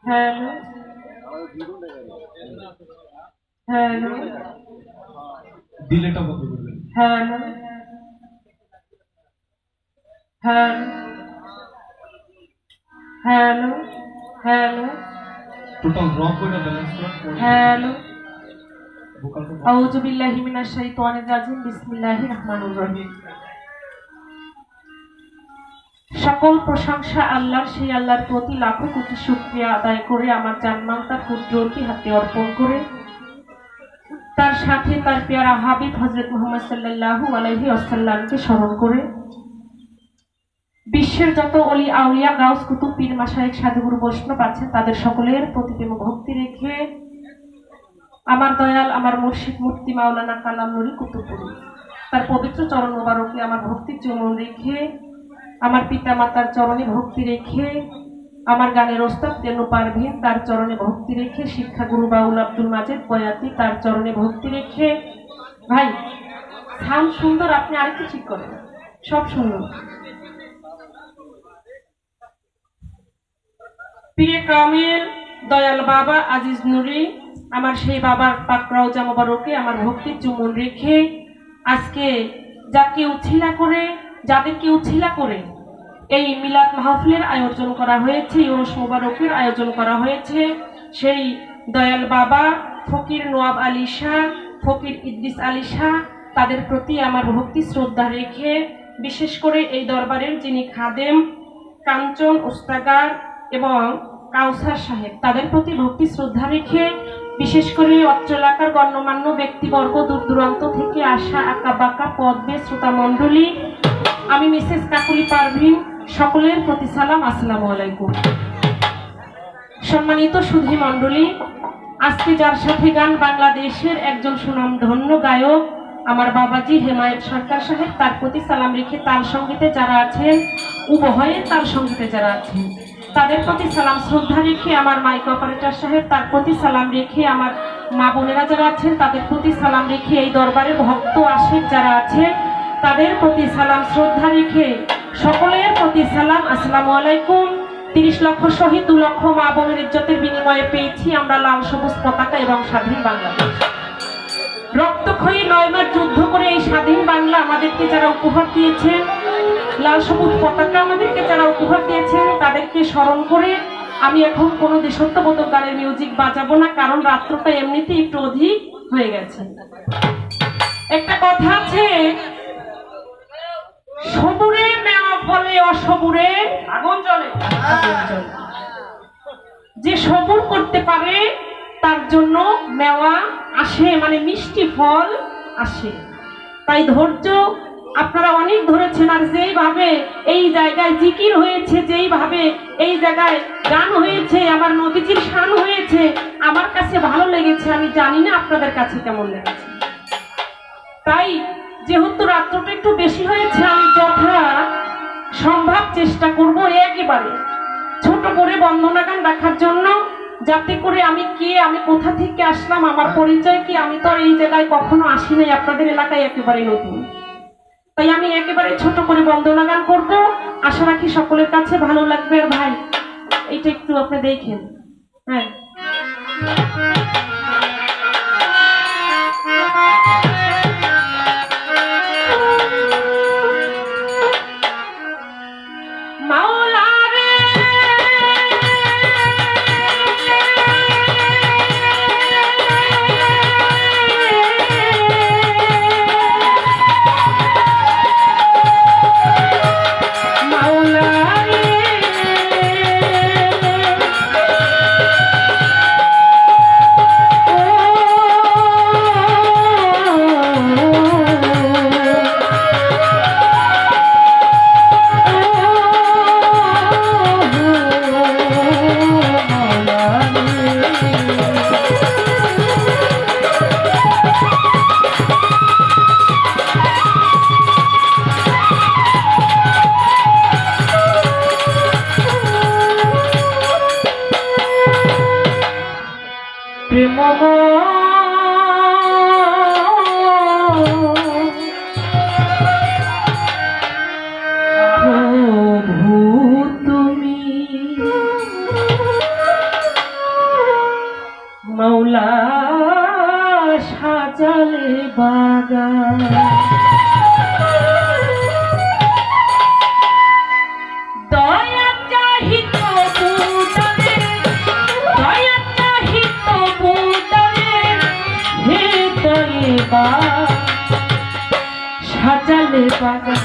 Hello hello ডিলেটা বন্ধ করবেন। Hello hello hello hello total rock করে ব্যালেন্স করার হ্যালো ভোকালটা আউযু বিল্লাহি মিনাশ শাইতানির রাজিম বিসমিল্লাহির রহমানির রহিম। সকল প্রশংসা আল্লাহর, সেই আল্লাহর প্রতি লাখো কোটি শুকরিয়া আদায় করে আমার জানমাল তার কুদরতি হাতে অর্পণ করে তার সাথে তার পেয়ারা হাবিব হযরত মুহাম্মদ সাল্লাল্লাহু আলাইহি ওয়াসাল্লামকে স্মরণ করে বিশ্বের যত অলি আউলিয়া গাউস কুতুব পীর মাশায়েখ সাধুগুরু বৈষ্ণব আছেন তাদের সকলের প্রতি প্রেম ভক্তি রেখে আমার দয়াল আমার মুর্শিদ মুফতি মাওলানা কালাম নুরি কুতুবপুরি তার পবিত্র চরণ মোবারকে আমার ভক্তির চরণ রেখে, আমার পিতা মাতার চরণে ভক্তি রেখে, আমার গানের ওস্তাদ তেনু পারভীন তার চরণে ভক্তি রেখে, শিক্ষাগুরু বাউল আব্দুল মাজেদ বয়াতি তার চরণে ভক্তি রেখে, ভাই সাউন্ড সুন্দর, আপনি আরেকটু ঠিক করেন, সব সুন্দর। পীরে কামিল দয়াল বাবা আজিজ নুরি, আমার সেই বাবার পাকরাও জামাবারকে আমার ভক্তির চুমন রেখে আজকে যাকে উছিলা করে, যাদেরকে উছিলা করে এই মিলাদ মাহফিলের আয়োজন করা হয়েছে, ইউনুস মুবারকের আয়োজন করা হয়েছে, সেই দয়াল বাবা ফকির নোয়াব আলী শাহ, ফকির ইদ্রিস আলী শাহ তাদের প্রতি আমার ভক্তি শ্রদ্ধা রেখে, বিশেষ করে এই দরবারের যিনি খাদেম কাঞ্চন ওস্তাগার এবং কাউসার সাহেব তাদের প্রতি ভক্তি শ্রদ্ধা রেখে, বিশেষ করে অত্র এলাকার গণ্যমান্য ব্যক্তিবর্গ, দূর দূরান্ত থেকে আসা আঁকা বাঁকা পদ্মে শ্রোতা মণ্ডলী, আমি মিসেস কাকুলি পারভীন সকলের প্রতি সালাম, আসসালামু আলাইকুম। সম্মানিত সুধী মণ্ডলী, আজকে যার সাথে গান বাংলাদেশের একজন সুনামধন্য গায়ক আমার বাবাজি হেমায়েত সরকার সাহেব তার প্রতি সালাম রেখে, তাল সঙ্গীতে যারা আছেন উভয়ে তাল সঙ্গীতে যারা আছেন তাদের প্রতি সালাম শ্রদ্ধা রেখে, আমার মাইক অপারেটর সাহেব তার প্রতি সালাম রেখে, আমার মা বোনেরা যারা আছেন তাদের প্রতি সালাম রেখে, এই দরবারে ভক্ত আশেক যারা আছে তাদের প্রতি সালাম শ্রদ্ধা রেখে, সকলের প্রতি সালাম, আসসালামু আলাইকুম। ৩০ লক্ষ শহীদ, ২ লক্ষ মা বোনের ইজ্জতের বিনিময়ে পেয়েছি আমরা লাল সবুজ পতাকা এবং স্বাধীন বাংলাদেশ। রক্তক্ষয়ী ৯ মাস যুদ্ধ করে এই স্বাধীন বাংলা আমাদেরকে যারা উপহার দিয়েছেন, লাল সবুজ পতাকা আমাদেরকে যারা উপহার দিয়েছেন তাদেরকে স্মরণ করে আমি এখন কোনো দেশাত্মবোধক গানের মিউজিক বাজাবো না, কারণ রাত্রটা এমনিতেই একটু অধিক হয়ে গেছে। একটা কথা আছে, সবুরে মেওয়া ফলে অসবুরে আগুন জ্বলে। যে সবুর করতে পারে তার জন্য মেওয়া আসে, মানে মিষ্টি ফল আসে। তাই ধৈর্য আপনারা অনেক ধরেছেন, আর যেইভাবে এই জায়গায় জিকির হয়েছে, যেইভাবে এই জায়গায় গান হয়েছে, আমার নবীজির শান হয়েছে, আমার কাছে ভালো লেগেছে, আমি জানি না আপনাদের কাছে কেমন লেগেছে। তাই যেহেতু রাত্রটা একটু বেশি হয়েছে, আমি যথা সম্ভব চেষ্টা করব একেবারে ছোট করে বন্দনা গান রাখার জন্য, যাতে করে আমি কে, আমি কোথা থেকে আসলাম, আমার পরিচয় কি, আমি তো এই জায়গায় কখনো আসি নাই, আপনাদের এলাকায় একেবারে নতুন। তাই আমি একেবারে ছোট করে বন্দনা গান করবো, আশা রাখি সকলের কাছে ভালো লাগবে। আর ভাই এইটা একটু আপনি দেখেন, হ্যাঁ সাজালে বাগান। দয়া চাহিত বুদরে, দয়া চাহিত বুদরে, হৃদয়ে সাজালে বাগান।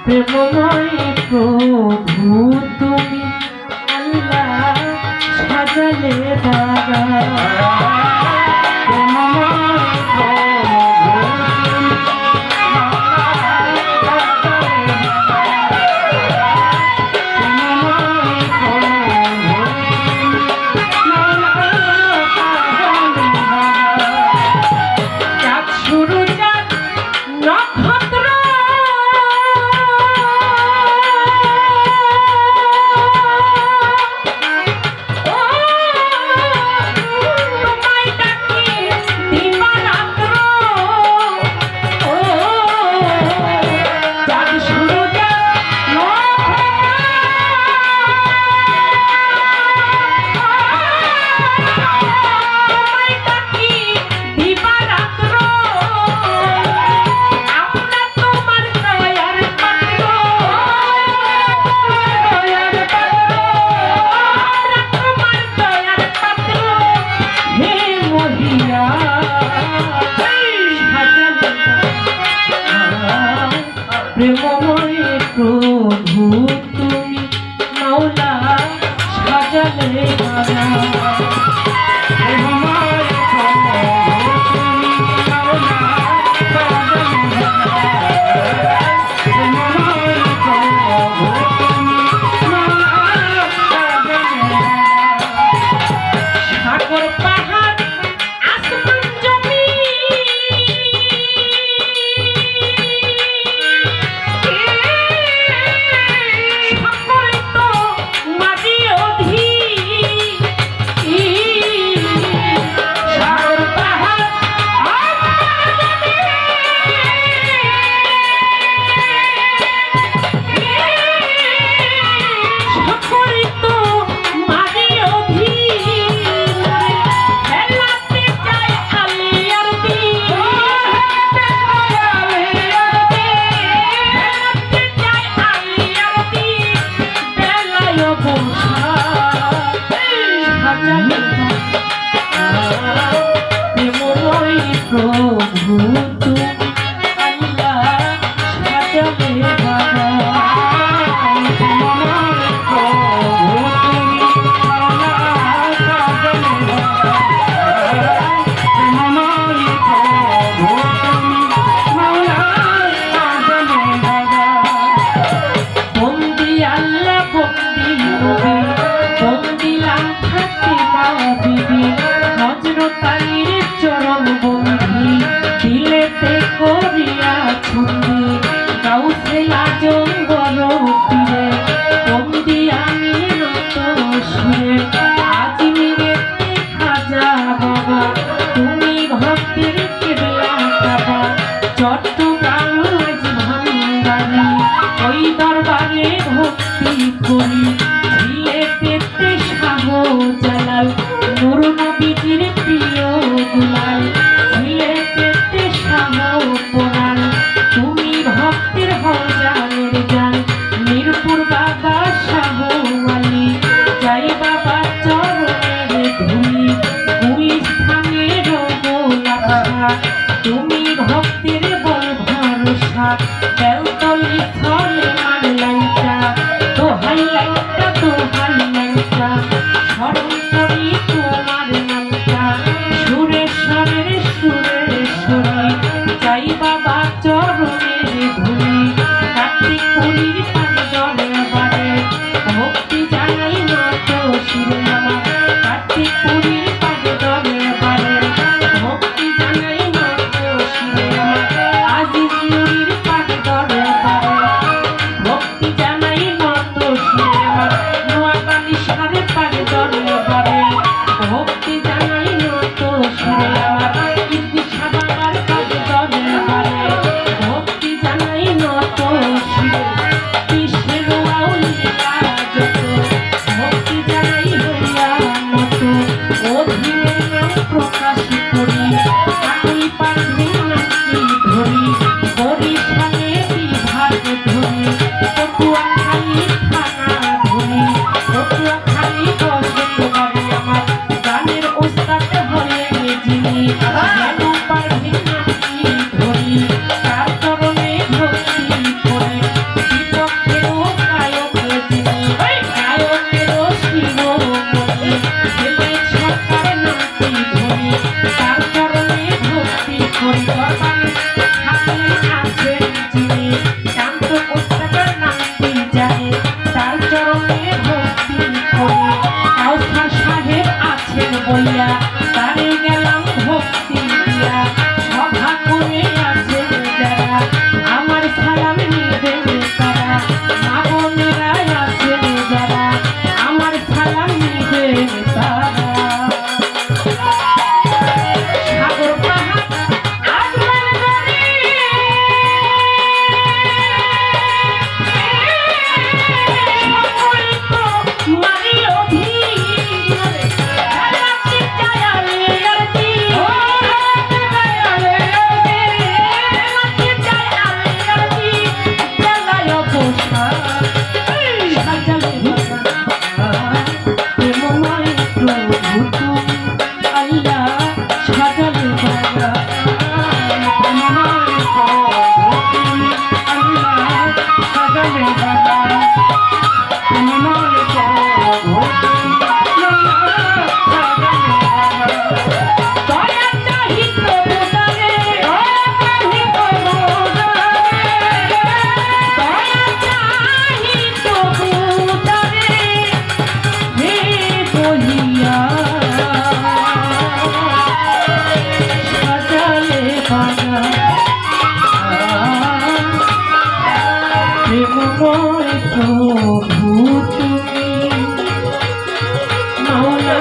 প্রেমময় প্রভু তুমি আল্লাহ সাজালে বাগান। প্রেমময় প্রভু তুমি মাওলা সাজালে বাগান। সাগর পাহাড় আসমান জমি প্রভু তুমি আল্লাহ সাজালে বাগান। বন্দি আল্লাহ বন্দি নবী, বন্দিলাম ফাতিমা বিবি, হযরত আলীর চরণ বন্ধি, দিলেতে করিয়া ছন্দি, গাউসে আজম বড় পীরে, বন্দি আমি নত সুরে, আজমিরেতে খাজা বাবা, তুমি ভক্তের কেবলা কাবা, চট্টগ্রাম আজ ভান্ডারি, ওই দরবারে ভক্তি করি, ঝিলেতে শাহ জালাল, নূর নবীজির প্রিয় দুলাল, ঝিলেতে শাহ পুরাণ, তুমি ভক্তের হজানের জান, মিরপুর বাবা শাহ আলী, যাই বাবা চরণের ধুলি, গুলিস্থানের গোলাপা, তুমি ভক্তের বল ভরসা, বেলতলি ছলে মানলাইটা, দোহাই লাইটা দোহাই লাইটা, স্মরণ করি তোমার নামটা, সুরেশ্বরের সুরেশ্বরী, যাই বাবা চরণের ধুলি, কার্তিক পুরীর পাঁচজনে বারে, ভক্তি জানাই নত শিরে আমার, কার্তিক পুরীর পাঁচজনে বারে, ভক্তি জানাই নত শিরে আমার, আজিজ নুরির পাঁচজনে বারে, ভক্তি জানাই নত শিরে আমার, নোয়াখালী সারে পাঁচজনে বারে, ভক্তি জানাই নত শিরে আমার, ইদ্রিসা বাবার পাঁচজনে বারে, ভক্তি জানাই নত শিরে, বিশ্বের আউলিয়া যত, ভক্তি জানাই দয়াময় প্রভু তুমি মাওলা